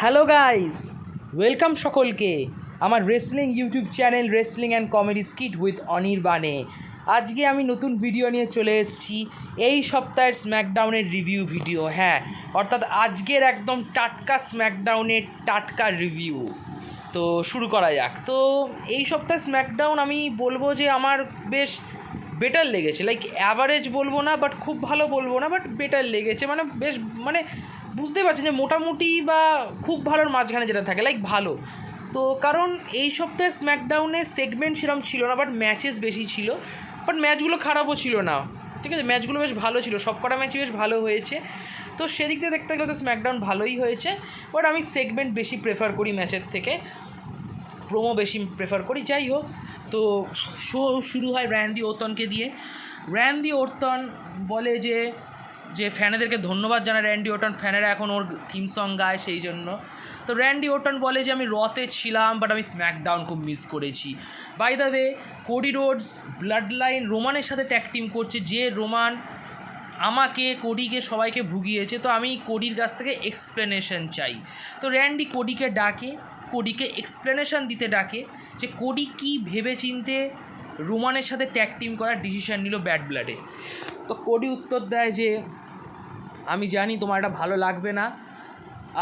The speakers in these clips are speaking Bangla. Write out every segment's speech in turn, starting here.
হ্যালো গাইস, ওয়েলকাম সকলকে আমার wrestling YouTube channel wrestling and comedy skit with অনির্বাণে। আজকে আমি নতুন ভিডিও নিয়ে চলে এসেছি, এই সপ্তাহের স্ম্যাকডাউনের রিভিউ ভিডিও। হ্যাঁ, অর্থাৎ আজকের একদম টাটকা স্ম্যাকডাউনের টাটকা রিভিউ। তো শুরু করা যাক। তো এই সপ্তাহে স্ম্যাকডাউন আমি বলবো যে আমার বেশ বেটার লেগেছে। লাইক অ্যাভারেজ বলবো না, বাট খুব ভালো বলবো না, বাট বেটার লেগেছে। মানে বেশ, মানে বুঝতে পারছেন যে মোটামুটি বা খুব ভালোর মাঝখানে যেটা থাকে, লাইক ভালো। তো কারণ এই সপ্তাহের স্ম্যাকডাউনে সেগমেন্ট সেরকম ছিল না, বাট ম্যাচেস বেশি ছিল। বাট ম্যাচগুলো খারাপও ছিল না, ঠিক আছে, ম্যাচগুলো বেশ ভালো ছিল, সব কটা ম্যাচই বেশ ভালো হয়েছে। তো সেদিক দিয়ে দেখতে গেলে তো স্ম্যাকডাউন ভালোই হয়েছে। বাট আমি সেগমেন্ট বেশি প্রেফার করি ম্যাচের থেকে, প্রোমো বেশি প্রেফার করি। যাই হোক, তো শো শুরু হয় র্যান্ডি ওরটনকে দিয়ে। র্যান্ডি ওরটন বলে যে ফ্যানেদেরকে ধন্যবাদ জানায় র্যান্ডি ওরটন, ফ্যানেরা এখন ওর থিম সং গায় সেই জন্য। তো র্যান্ডি ওরটন বলে যে আমি রতে ছিলাম, বাট আমি স্ম্যাকডাউন খুব মিস করেছি। By the way, Cody Rhodes blood line রোমানের সাথে ট্যাগ টিম করছে, যে রোমান আমাকে, কোডিকে, সবাইকে ভুগিয়েছে। তো আমি কোডির কাছ থেকে এক্সপ্লেনেশন চাই। তো র্যান্ডি কোডিকে ডাকে, কোডিকে এক্সপ্লেনেশন দিতে ডাকে যে কোডি কী ভেবে চিনতে রোমানের সাথে ট্যাগ টিম করার ডিসিশন নিল ব্যাড ব্লাডে। তো কোডি উত্তর দেয় যে আমি জানি তোমার এটা ভালো লাগবে না,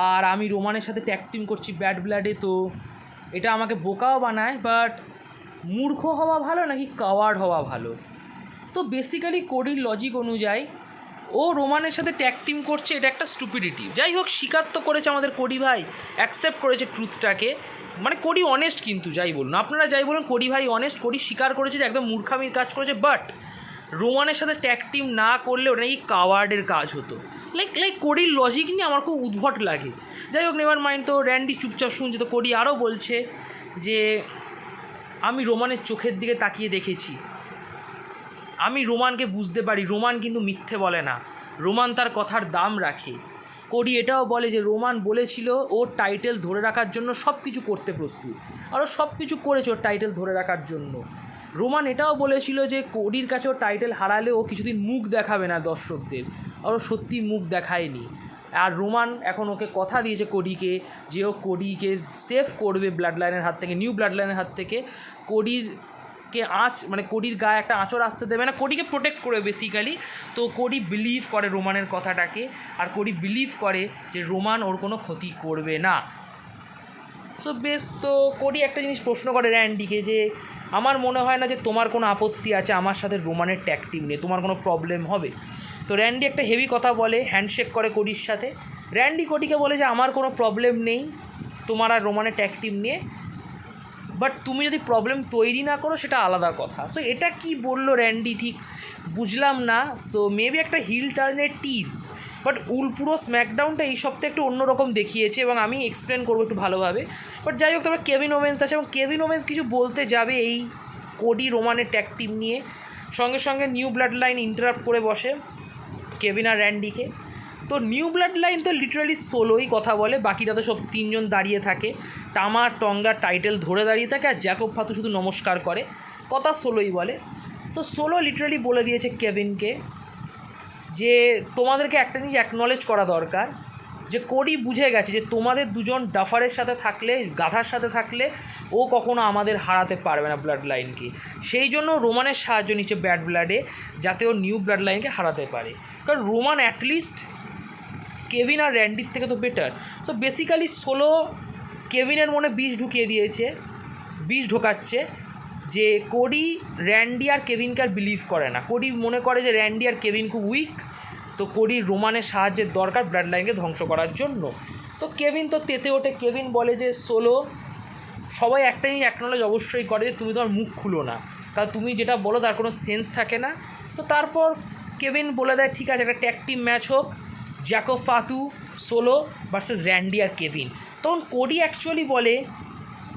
আর আমি রোমানের সাথে ট্যাগ টিম করছি ব্যাড ব্লাডে। তো এটা আমাকে বোকাও বানায়, বাট মূর্খ হওয়া ভালো নাকি কাওয়ার্ড হওয়া ভালো? তো বেসিক্যালি কোডির লজিক অনুযায়ী ও রোমানের সাথে ট্যাগ টিম করছে, এটা একটা স্টুপিডিটি। যাই হোক, স্বীকার তো করেছে আমাদের কোডি ভাই, অ্যাকসেপ্ট করেছে ট্রুথটাকে। মানে কোডি অনেস্ট, কিন্তু যাই বলুন, আপনারা যাই বলুন, কোডি ভাই অনেস্ট। কোডি স্বীকার করেছে যে একদম মূর্খামির কাজ করেছে, বাট রোমানের সাথে ট্যাগ টিম না করলে ওটা নাকি কাওয়ার্ডের কাজ হতো। লাইক কোডির লজিক নিয়ে আমার খুব উদ্ভট লাগে। যাই হোক, নেভার মাইন্ড। তো র্যান্ডি চুপচাপ শুনছে। তো কোডি আরও বলছে যে আমি রোমানের চোখের দিকে তাকিয়ে দেখেছি, আমি রোমানকে বুঝতে পারি, রোমান কিন্তু মিথ্যে বলে না, রোমান তার কথার দাম রাখে। কোডি এটাও বলে যে রোমান বলেছিল ওর টাইটেল ধরে রাখার জন্য সব কিছু করতে প্রস্তুত, আরও সব কিছু করেছে ওর টাইটেল ধরে রাখার জন্য। রোমান এটাও বলেছিল যে কোডির কাছে ওর টাইটেল হারালে ও কিছুদিন মুখ দেখাবে না দর্শকদের, আরও সত্যি মুখ দেখায়নি। আর রোমান এখন ওকে কথা দিয়েছে কোডিকে যে ও কোডিকে সেভ করবে ব্লাড লাইনের হাত থেকে, নিউ ব্লাড লাইনের হাত থেকে। মানে কোডির গায়ে একটা আঁচড় আসতে দেবে না, কোডিকে প্রোটেক্ট করবে বেসিক্যালি। তো কোডি বিলিভ করে রোমানের কথাটাকে, আর কোডি বিলিভ করে যে রোমান ওর কোনো ক্ষতি করবে না। তো বেশ, তো কোডি একটা জিনিস প্রশ্ন করে র্যান্ডিকে যে আমার মনে হয় না যে তোমার কোনো আপত্তি আছে আমার সাথে রোমানের ট্যাগ টিম নিয়ে, তোমার কোনো প্রবলেম হবে? তো র্যান্ডি একটা হেভি কথা বলে, হ্যান্ডশেক করে কোডির সাথে। র্যান্ডি কোডিকে বলে যে আমার কোনো প্রবলেম নেই তোমার আর রোমানের ট্যাগ টিম নিয়ে, বাট তুমি যদি প্রবলেম তৈরি না করো সেটা আলাদা কথা। সো এটা কি বললো র্যান্ডি ঠিক বুঝলাম না। সো মেবি একটা হিল টার্নের টিজ, বাট পুরো স্ম্যাকডাউনটা এই সপ্তাহে একটু অন্যরকম দেখিয়েছে, এবং আমি এক্সপ্লেন করবো একটু ভালোভাবে। বাট যাই হোক, তারপর কেভিন ওভেন্স আছে, এবং কেভিন ওভেন্স কিছু বলতে যাবে এই কোডি রোমানের ট্যাগ টিম নিয়ে। সঙ্গে সঙ্গে নিউ ব্লাড লাইন ইন্টারাপ্ট করে বসে কেভিন আর র্যান্ডিকে। তো নিউ ব্লাড লাইন তো লিটারালি সোলোই কথা বলে, বাকিটা তো সব তিনজন দাঁড়িয়ে থাকে, টামা টঙ্গা টাইটেল ধরে দাঁড়িয়ে থাকে, আর জ্যাকব ফাতু শুধু নমস্কার করে, কথা সোলোই বলে। তো সোলো লিটারালি বলে দিয়েছে কেভিনকে যে তোমাদেরকে একটা জিনিস অ্যাকনলেজ করা দরকার, যে কোডি বুঝে গেছে যে তোমাদের দুজন ডাফারের সাথে থাকলে, গাধার সাথে থাকলে ও কখনো আমাদের হারাতে পারবে না ব্লাড লাইনকে। সেই জন্য রোমানের সাহায্য নিচ্ছে ব্যাড ব্লাডে, যাতে ও নিউ ব্লাড লাইনকে হারাতে পারে। কারণ রোমান অ্যাটলিস্ট কেভিন আর র্যান্ডির থেকে তো বেটার। সো বেসিক্যালি সোলো কেভিনের মনে বিষ ঢুকিয়ে দিয়েছে, বিষ ঢোকাচ্ছে যে কোডি র্যান্ডি আর কেভিনকে আর বিলিভ করে না। কোডি মনে করে যে র্যান্ডি আর কেভিন খুব উইক, তো কোডির রোমানের সাহায্যের দরকার ব্লাড লাইনকে ধ্বংস করার জন্য। তো কেভিন তো তেতে ওঠে, কেভিন বলে যে সোলো, সবাই একটা জিনিস অ্যাকনলেজ অবশ্যই করে যে তুমি তোমার মুখ খুলো না, কারণ তুমি যেটা বলো তার কোনো সেন্স থাকে না। তো তারপর কেভিন বলে দেয় ঠিক আছে, একটা ট্যাগ টিম ম্যাচ হোক, জ্যাকব ফাতু সোলো ভার্সেস র্যান্ডি আর কেভিন। তখন কোডি অ্যাকচুয়ালি বলে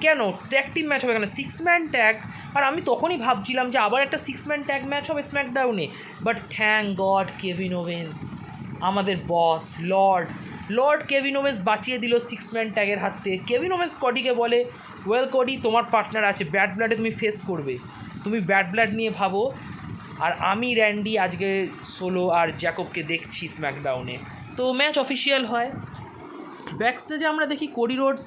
কেন ট্যাগ টিম ম্যাচ হবে, কেন 6 ম্যান ট্যাগ? আর আমি তখনই ভাবছিলাম যে আবার একটা 6 ম্যান ট্যাগ ম্যাচ হবে স্ম্যাকডাউনে। But thank God Kevin Owens, আমাদের বস লর্ড কেভিন ওভেন্স বাঁচিয়ে দিল 6 ম্যান ট্যাগের হাত থেকে। কেভিন ওভেন্স কোডিকে বলে ওয়েল কোডি, তোমার পার্টনার আছে, ব্যাড ব্লাডে তুমি ফেস করবে, তুমি ব্যাড ব্লাড নিয়ে ভাবো, আর আমি র্যান্ডি আজকে সোলো আর জ্যাকবকে দেখছি স্ম্যাকডাউনে। তো ম্যাচ অফিসিয়াল হয়, ব্যাক স্টেজে আমরা দেখি কোডি রোডস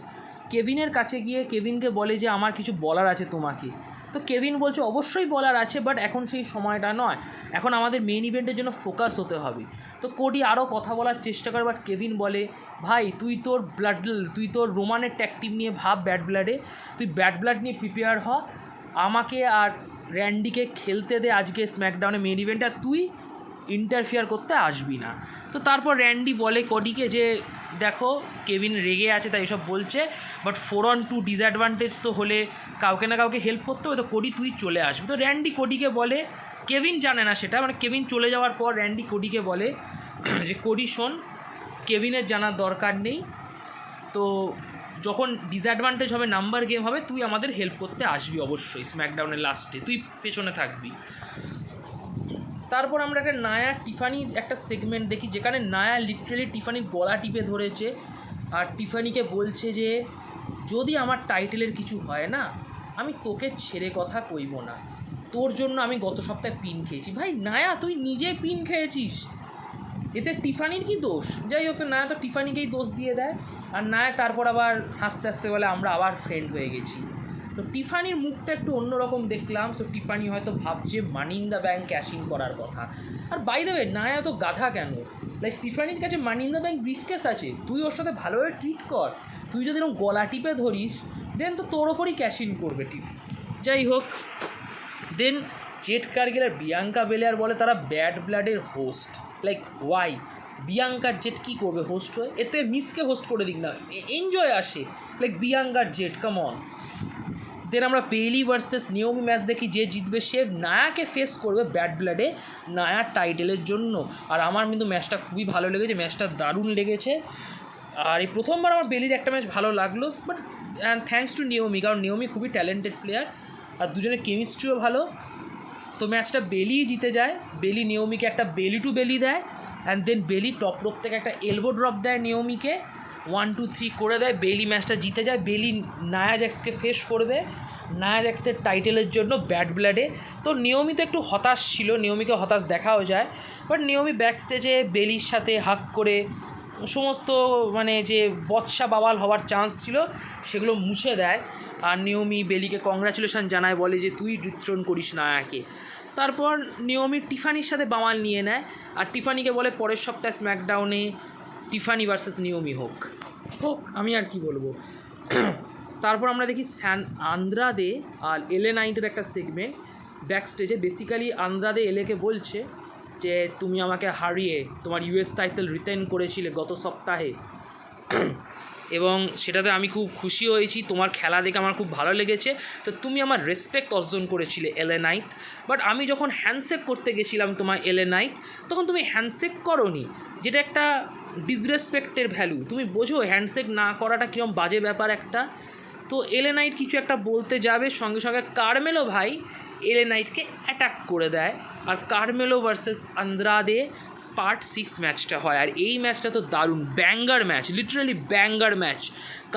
কেভিনের কাছে গিয়ে কেভিনকে বলে যে আমার কিছু বলার আছে তোমাকে। তো কেভিন বলছে অবশ্যই বলার আছে, বাট এখন সেই সময়টা নয়, এখন আমাদের মেইন ইভেন্টের জন্য ফোকাস হতে হবে। তো কোডি আরও কথা বলার চেষ্টা করে, বাট কেভিন বলে ভাই তুই তোর রোমানের ট্যাগ টিম নিয়ে ভাব, ব্যাড ব্লাডে তুই ব্যাড ব্লাড নিয়ে প্রিপেয়ার হ, আমাকে আর র্যান্ডিকে খেলতে দে আজকে স্ম্যাকডাউনে মেইন ইভেন্টে, আর তুই ইন্টারফিয়ার করতে আসবি না। তো তারপর র্যান্ডি বলে কোডিকে যে দেখো কেভিন রেগে আছে তাই এসব বলছে, বাট 4-on-2 ডিসঅ্যাডভান্টেজ তো হলে কাউকে না কাউকে হেল্প করতে হবে, তো কোডি তুই চলে আসবি। তো র্যান্ডি কোডিকে বলে, কেভিন জানে না সেটা, মানে কেভিন চলে যাওয়ার পর র্যান্ডি কোডিকে বলে যে কোডি শোন, কেভিনের জানার দরকার নেই, তো যখন ডিসঅ্যাডভান্টেজ হবে নাম্বার গেম হবে তুই আমাদের হেল্প করতে আসবি অবশ্যই স্ম্যাকডাউনের লাস্টে, তুই পেছনে থাকবি। তারপর আমরা একটা নায়া টিফানির একটা সেগমেন্ট দেখি, যেখানে নায়া লিটারেলি টিফানির গলা টিপে ধরেছে আর টিফানিকে বলছে যে যদি আমার টাইটেলের কিছু হয় না, আমি তোকে ছেড়ে কথা কইব না, তোর জন্য আমি গত সপ্তাহে পিন খেয়েছি। ভাই নায়া, তুই নিজে পিন খেয়েছিস, এতে টিফানির কি দোষ? যাই হোক, নায়া তো টিফানিকেই দোষ দিয়ে দেয়, আর নায়া তারপর আবার হাসতে হাসতে বলে আমরা আবার ফ্রেন্ড হয়ে গেছি। তো টিফানির মুখটা একটু অন্যরকম দেখলাম, সো টিফানি হয়তো ভাবছে money in the bank cash in করার কথা। আর বাই দ্য ওয়ে, নায়া তো গাধা কেন? লাইক টিফানির কাছে money in the bank briefcase আছে, তুই ওর সাথে ভালোভাবে ট্রিট কর, তুই যদি এরকম গলা টিপে ধরিস দেন তো তোর ওপরই ক্যাশ ইন করবে টিফি। যাই হোক, দেন জেড কার্গিল আর বিয়াঙ্কা বেলিয়ার বলে তারা ব্যাড ব্লাডের হোস্ট। Like why? বিয়াঙ্কার জেড কী করবে হোস্ট হয়ে? এতে মিসকে হোস্ট করে দিক না, এনজয় আসে। লাইক বিয়াঙ্কার জেড, কাম অন। দেন আমরা বেইলি ভার্সেস নিওমি ম্যাচ দেখি, যে জিতবে সে নায়াকে ফেস করবে ব্যাড ব্লাডে নায়ার টাইটেলের জন্য। আর আমার কিন্তু ম্যাচটা খুবই ভালো লেগেছে, ম্যাচটা দারুণ লেগেছে। আর এই প্রথমবার আমার বেলির একটা ম্যাচ ভালো লাগলো, বাট অ্যান্ড থ্যাঙ্কস টু নিওমি, কারণ নিওমি খুবই ট্যালেন্টেড প্লেয়ার আর দুজনের কেমিস্ট্রিও ভালো। তো ম্যাচটা বেলি জিতে যায়, বেলি নিওমিকে একটা বেলি টু বেলি দেয়, অ্যান্ড দেন বেলি টপ রোপ থেকে একটা এলবো ড্রপ দেয় নিওমিকে, 1-2-3 করে দেয়, বেলি ম্যাচটা জিতে যায়। বেলি নায়া জ্যাক্সকে ফেস করবে নায়া জ্যাক্সের টাইটেলের জন্য ব্যাড ব্লাডে। তো নিয়মি তো একটু হতাশ ছিল, নিয়মিকে হতাশ দেখাও যায়, বাট নিয়মি ব্যাক স্টেজে বেলির সাথে হাক করে সমস্ত মানে যে বৎসা বাওয়াল হওয়ার চান্স ছিল সেগুলো মুছে দেয়। আর নিয়মি বেলিকে কংগ্রাচুলেশন জানায়, বলে যে তুই ডিথ্রোন করিস নায়াকে। তারপর নিয়মি টিফানির সাথে বাওয়াল নিয়ে নেয়, আর টিফানিকে বলে পরের সপ্তাহে স্ম্যাকডাউনে টিফানি ভার্সেস নিয়মি হোক, আমি আর কি বলবো। তারপর আমরা দেখি আন্দ্রাদে আর এলে নাইটের একটা সেগমেন্ট ব্যাক স্টেজে। বেসিক্যালি আন্দ্রাদে এলেকে বলছে যে তুমি আমাকে হারিয়ে তোমার ইউএস টাইটেল রিটেন করেছিলে গত সপ্তাহে, এবং সেটাতে আমি খুব খুশি হয়েছি, তোমার খেলা দেখে আমার খুব ভালো লেগেছে, তো তুমি আমার রেসপেক্ট অর্জন করেছিলে এলে নাইট। বাট আমি যখন হ্যান্ডশেক করতে গেছিলাম তোমার এলে নাইট, তখন তুমি হ্যান্ডশেক করোনি, যেটা একটা ডিসরেসপেক্টের ভ্যালু। তুমি বোঝো হ্যান্ডশেক না করাটা কীরকম বাজে ব্যাপার একটা। তো এলে নাইট কিছু একটা বলতে যাবে, সঙ্গে সঙ্গে কারমেলো ভাই এলে নাইটকে অ্যাটাক করে দেয়, আর কারমেলো ভার্সেস আন্দ্রাদে পার্ট 6 ম্যাচটা হয়। আর এই ম্যাচটা তো দারুণ banger match, literally banger match.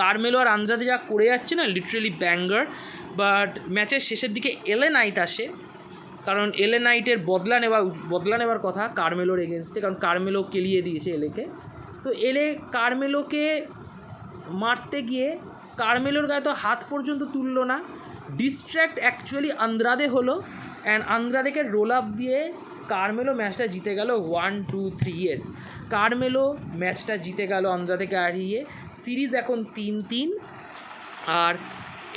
Carmelo আর আন্দ্রাদে যা করে যাচ্ছে না, লিটারেলি ব্যাঙ্গার। বাট ম্যাচের শেষের দিকে এলে নাইট আসে, কারণ এলে নাইটের বদলা নেওয়ার কথা কারমেলোর এগেনস্টে, কারণ কারমেলো কেলিয়ে দিয়েছে এলেকে। তো এলে কারমেলোকে মারতে গিয়ে কারমেলোর গায়ে তো হাত পর্যন্ত তুললো না, ডিস্ট্র্যাক্ট অ্যাকচুয়ালি আন্দ্রাদে হলো, অ্যান্ড আন্দ্রাদেকে রোল আপ দিয়ে কারমেলো ম্যাচটা জিতে গেল 1-2-3। ইয়েস, কারমেলো ম্যাচটা জিতে গেল আন্দ্রাদেকে হারিয়ে। সিরিজ এখন 3-3। আর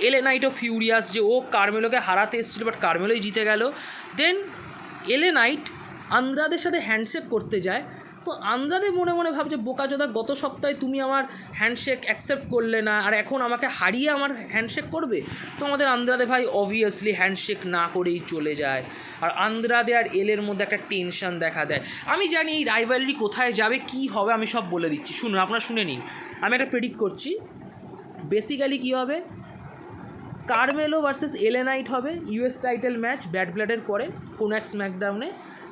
এলে নাইটও ফিউরিয়াস যে ও কারমেলোকে হারাতে এসেছিলো, বাট কারমেলোই জিতে গেল। দেন এলে নাইট আন্দ্রাদের সাথে হ্যান্ডশেক করতে যায়, তো আন্দ্রাদে মনে মনে ভাবছে বোকাচোদা, গত সপ্তাহে তুমি আমার হ্যান্ডশেক অ্যাকসেপ্ট করলে না, আর এখন আমাকে হারিয়ে আমার হ্যান্ডশেক করবে। তো আমাদের আন্দ্রাদে ভাই অবভিয়াসলি হ্যান্ডশেক না করেই চলে যায়, আর আন্দ্রাদে আর এলের মধ্যে একটা টেনশন দেখা দেয়। আমি জানি এই রাইভালরি কোথায় যাবে, কি হবে, আমি সব বলে দিচ্ছি, শুনুন, আপনারা শুনে নিন। আমি একটা প্রেডিক্ট করছি, বেসিক্যালি কী হবে, কারমেলো ভার্সেস এলে নাইট হবে ইউএস টাইটেল ম্যাচ ব্যাড ব্লাডের পরে কোনো এক স্ম্যাকডাউনে,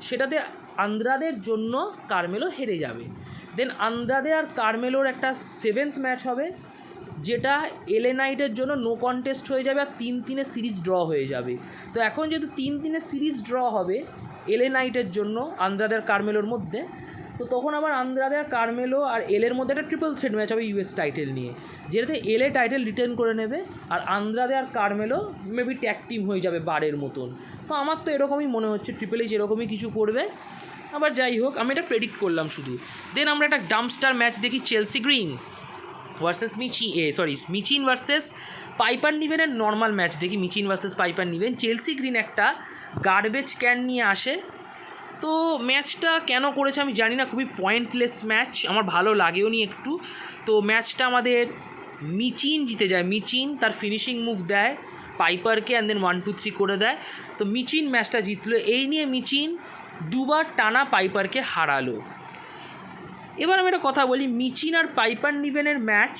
সেটাতে আন্দ্রাদের জন্য কারমেলো হেরে যাবে। দেন আন্দ্রাদে আর কারমেলোর একটা 7th ম্যাচ হবে, যেটা এলে নাইটের জন্য নো কন্টেস্ট হয়ে যাবে, আর 3-3 সিরিজ ড্র হয়ে যাবে। তো এখন যেহেতু 3-3 সিরিজ ড্র হবে এলে নাইটের জন্য আন্দ্রাদে আর কারমেলোর মধ্যে, তো তখন আবার আন্দ্রাদে আর কারমেলো আর এলের মধ্যে একটা ট্রিপল থ্রেট ম্যাচ হবে ইউএস টাইটেল নিয়ে, যেটাতে এলে টাইটেল রিটেন করে নেবে আর আন্দ্রাদে আর কারমেলো মেবি ট্যাগ টিম হয়ে যাবে বারের মতন। তো আমার তো এরকমই মনে হচ্ছে ট্রিপল এইচ এরকমই কিছু করবে। আবার যাই হোক, আমি এটা প্রেডিক্ট করলাম শুধু। দেন আমরা একটা ডাম্পস্টার ম্যাচ দেখি, Chelsea Green versus Michin versus Piper নিভেনের নর্মাল ম্যাচ দেখি। Michin versus Piper Niven, Chelsea Green একটা গার্বেজ ক্যান নিয়ে আসে। তো ম্যাচটা কেন করেছে আমি জানি না, খুবই পয়েন্টলেস ম্যাচ, আমার ভালো লাগেও নি একটু। তো ম্যাচটা আমাদের মিচিন জিতে যায়। মিচিন তার ফিনিশিং মুভ দেয় পাইপারকে অ্যান্ড দেন 1-2-3 করে দেয়। তো মিচিন ম্যাচটা জিতলো। এই নিয়ে মিচিন দুবার টানা পাইপারকে হারালো। এবার আমি একটা কথা বলি, মিচিন আর পাইপার নিভেনের ম্যাচ,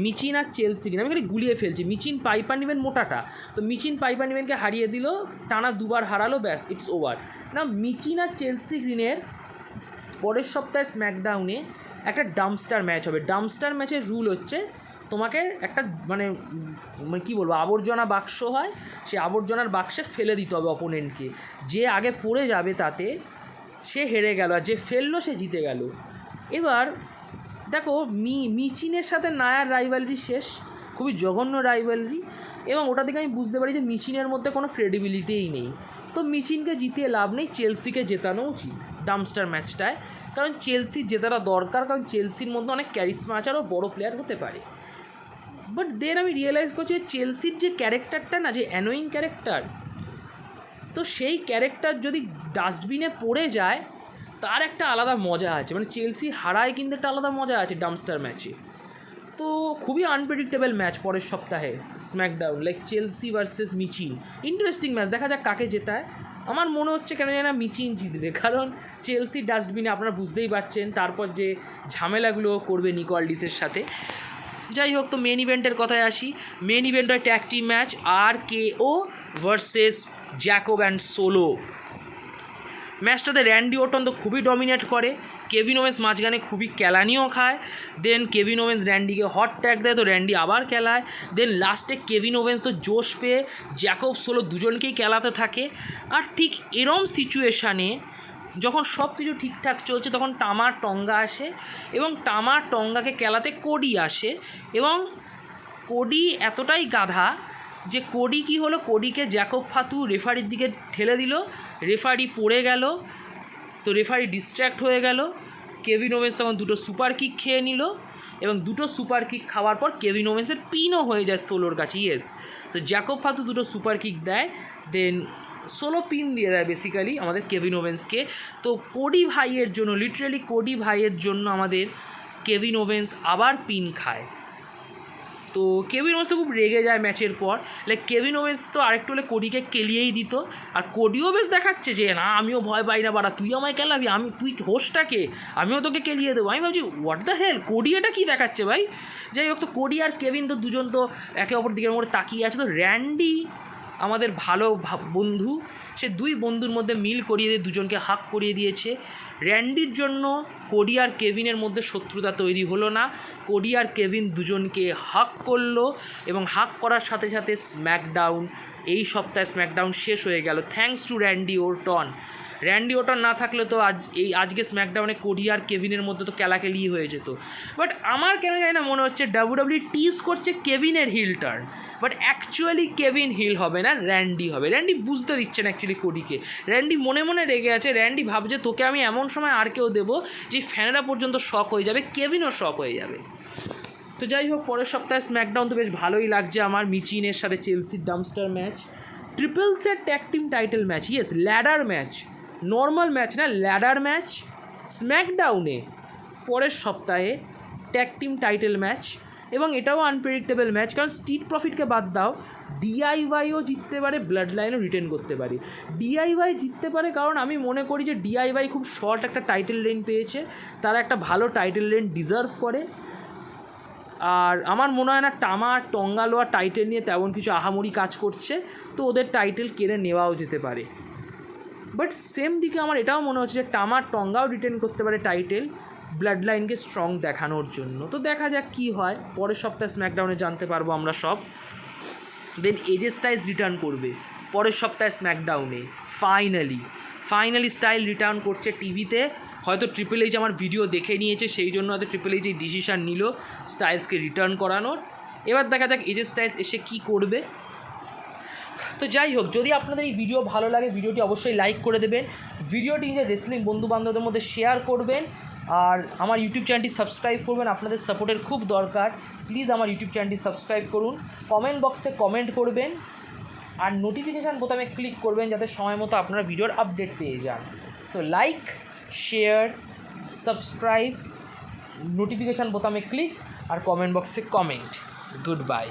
মিচিন আর চেলসি গ্রিন, আমি খালি গুলিয়ে ফেলছি। মিচিন পাইপার নিভেন মোটাটা, তো মিচিন পাইপার নিভেনকে হারিয়ে দিল, টানা দুবার হারালো, ব্যাস ইটস ওভার। না, মিচিন আর চেলসি গ্রিনের পরের সপ্তাহে স্ম্যাকডাউনে একটা ডাম্পস্টার ম্যাচ হবে। ডাম্পস্টার ম্যাচের রুল হচ্ছে তোমাকে একটা মানে কী বলবো, আবর্জনা বাক্স হয়, সেই আবর্জনার বাক্সে ফেলে দিতে হবে অপোনেন্টকে। যে আগে পড়ে যাবে তাতে সে হেরে গেল, আর যে ফেললো সে জিতে গেল। এবার দেখো, মিচিনের সাথে নায়ার রাইভালরি শেষ, খুবই জঘন্য রাইভালরি, এবং ওটা থেকে আমি বুঝতে পারি যে মিচিনের মধ্যে কোনো ক্রেডিবিলিটিই নেই। তো মিচিনকে জিতিয়ে লাভ নেই, চেলসিকে জেতানো উচিত ডাম্পস্টার ম্যাচটায়, কারণ চেলসির জেতাটা দরকার, কারণ চেলসির মধ্যে অনেক ক্যারিশমা আছে, আরও বড়ো প্লেয়ার হতে পারে। বাট দেন আমি রিয়েলাইজ করছি চেলসির যে ক্যারেক্টারটা না, যে অ্যানোয়িং ক্যারেক্টার, তো সেই ক্যারেক্টার যদি ডাস্টবিনে পড়ে যায় তার একটা আলাদা মজা আছে, মানে চেলসি হারায় কিন্তু একটা আলাদা মজা আছে ডাম্পস্টার ম্যাচে। তো খুবই আনপ্রেডিক্টেবল ম্যাচ পরের সপ্তাহে SmackDown, like Chelsea versus machine. Interesting match, দেখা যাক কাকে জেতায়। আমার মনে হচ্ছে কেন জানি না মিচিন জিতবে, কারণ চেলসি ডাস্টবিনে আপনারা বুঝতেই পারছেন তারপর যে ঝামেলাগুলো করবে নিকলডিসের সাথে। যাই হোক, তো মেন ইভেন্টের কথায় আসি। মেন ইভেন্ট হয় tag team match, RKO versus Jacob and Solo. ম্যাচটাতে র্যান্ডি ওটন তো খুবই ডমিনেট করে, কেভিন ওয়েন্স মাঝখানে খুবই কেলানিও খায়। দেন কেভিন ওয়েন্স র্যান্ডিকে হট ট্যাগ দেয়, তো র্যান্ডি আবার খেলায়। দেন লাস্টে কেভিন ওয়েন্স তো জোশ পেয়ে জ্যাকব সোলো দুজনকেই খেলাতে থাকে। আর ঠিক এরম সিচুয়েশানে যখন সব কিছু ঠিকঠাক চলছে তখন টামা টঙ্গা আসে, এবং টামা টঙ্গাকে খেলাতে কোডি আসে, এবং কোডি এতটাই গাধা যে কোডি কী হলো, কোডিকে জ্যাকব ফাতু রেফারির দিকে ঠেলে দিল, রেফারি পড়ে গেল, তো রেফারি ডিস্ট্র্যাক্ট হয়ে গেল। কেভিন ওভেন্স তখন দুটো সুপার কিক খেয়ে নিল, এবং দুটো সুপার কিক খাওয়ার পর কেভিন ওভেন্সের পিনও হয়ে যায় সোলোর কাছে। ইয়েস, তো জ্যাকব ফাতু দুটো সুপার কিক দেয়, দেন সোলো পিন দিয়ে দেয় বেসিক্যালি আমাদের কেভিন ওভেন্সকে। তো কোডি ভাইয়ের জন্য, লিটারেলি কোডি ভাইয়ের জন্য আমাদের কেভিন ওভেন্স আবার পিন খায়। তো কেভিন ওভেন্স তো খুব রেগে যায় ম্যাচের পর, লাইক কেভিন ওভেন্স তো আরেকটু হলে কোডিকে কেলিয়েই দিত, আর কোডিও বেশ দেখাচ্ছে যে না আমিও ভয় পাই না বাড়া, তুই আমায় কেলাবি, তুই হোস্টটাকে, আমিও তোকে কেলিয়ে দেবো। আমি ভাবছি হোয়াট দ্য হেল, কোডি এটা কী দেখাচ্ছে ভাই। যাই হোক, তো কোডি আর কেভিন তো দুজন তো একে অপর দিকের মধ্যে তাকিয়ে আছে। তো র্যান্ডি আমাদের ভালো বন্ধু, সে দুই বন্ধুর মধ্যে মিল করিয়ে দিয়ে দুজনকে হাক করিয়ে দিয়েছে। র্যান্ডির জন্য কোডি আর কেভিনের মধ্যে শত্রুতা তৈরি হলো না, কোডি আর কেভিন দুজনকে হাক করলো, এবং হাক করার সাথে সাথে স্ম্যাকডাউন, এই সপ্তাহে স্ম্যাকডাউন শেষ হয়ে গেল থ্যাঙ্কস টু র্যান্ডি ওরটন। র্যান্ডি ওরটন না থাকলে তো আজকে স্ম্যাকডাউনে কোডি আর কেভিনের মধ্যে তো কেলাকেলি হয়ে যেত। বাট আমার কেন জানি না মনে হচ্ছে ডাব্লিউডাব্লিউ টিজ করছে কেভিনের heel turn, but actually Kevin heel হবে না, র্যান্ডি হবে। র্যান্ডি বুঝতে দিচ্ছে না অ্যাকচুয়ালি কোডিকে, র্যান্ডি মনে মনে রেগে আছে। র্যান্ডি ভাবছে তোকে আমি এমন সময় আর কেউ দেবো যে ফ্যানেরা পর্যন্ত শক হয়ে যাবে, কেভিনও শক হয়ে যাবে। তো যাই হোক, পরের সপ্তাহে স্ম্যাকডাউন তো বেশ ভালোই লাগছে আমার, মিচিনের সাথে চেলসির dumpster match, triple threat tag team title match, yes ladder match, normal match না, ল্যাডার ম্যাচ স্ম্যাকডাউনে পরের সপ্তাহে ট্যাগ টিম টাইটেল ম্যাচ। এবং এটাও আনপ্রেডিক্টেবল ম্যাচ, কারণ স্ট্রিট প্রফিটকে বাদ দাও, ডিআইওয়াইও জিততে পারে, ব্লাড লাইনও রিটেন করতে পারে। ডিআইওয়াই জিততে পারে কারণ আমি মনে করি যে ডিআইওয়াই খুব শর্ট একটা টাইটেল রেন পেয়েছে, তারা একটা ভালো টাইটেল রেন ডিজার্ভ করে। আর আমার মনে হয় না টামা টঙ্গালোয়া টাইটেল নিয়ে তেমন কিছু আহামরি কাজ করছে, তো ওদের টাইটেল কেড়ে নেওয়াও যেতে পারে। বাট সেম দিকে আমার এটাও মনে হচ্ছে যে টামা টঙ্গাও রিটেন করতে পারে টাইটেল, ব্লাড লাইনকে স্ট্রং দেখানোর জন্য। তো দেখা যাক কী হয়, পরের সপ্তাহে স্ম্যাকডাউনে জানতে পারবো আমরা সব। দেন এজে স্টাইলস রিটার্ন করবে পরের সপ্তাহে স্ম্যাকডাউনে, ফাইনালি স্টাইল রিটার্ন করছে টিভিতে, হয়তো ট্রিপল এইচ আমার ভিডিও দেখে নিয়েছে, সেই জন্য হয়তো ট্রিপল এইচ এই ডিসিশান নিল স্টাইলসকে রিটার্ন করানোর। এবার দেখা যাক এজে স্টাইলস এসে কী করবে। তো যাই হোক, যদি আপনাদের এই ভিডিও ভালো লাগে ভিডিওটি অবশ্যই লাইক করে দেবেন, ভিডিওটি নিজের রেসলিং বন্ধুবান্ধবদের মধ্যে শেয়ার করবেন, আর আমার ইউটিউব চ্যানেলটি সাবস্ক্রাইব করবেন। আপনাদের সাপোর্টের খুব দরকার, প্লিজ আমার ইউটিউব চ্যানেলটি সাবস্ক্রাইব করুন, কমেন্ট বক্সে কমেন্ট করবেন, আর নোটিফিকেশান বোতামে ক্লিক করবেন যাতে সময় মতো আপনারা ভিডিওর আপডেট পেয়ে যান। So like, share, subscribe, notification বোতামে ক্লিক আর কমেন্ট বক্সে কমেন্ট। Good bye.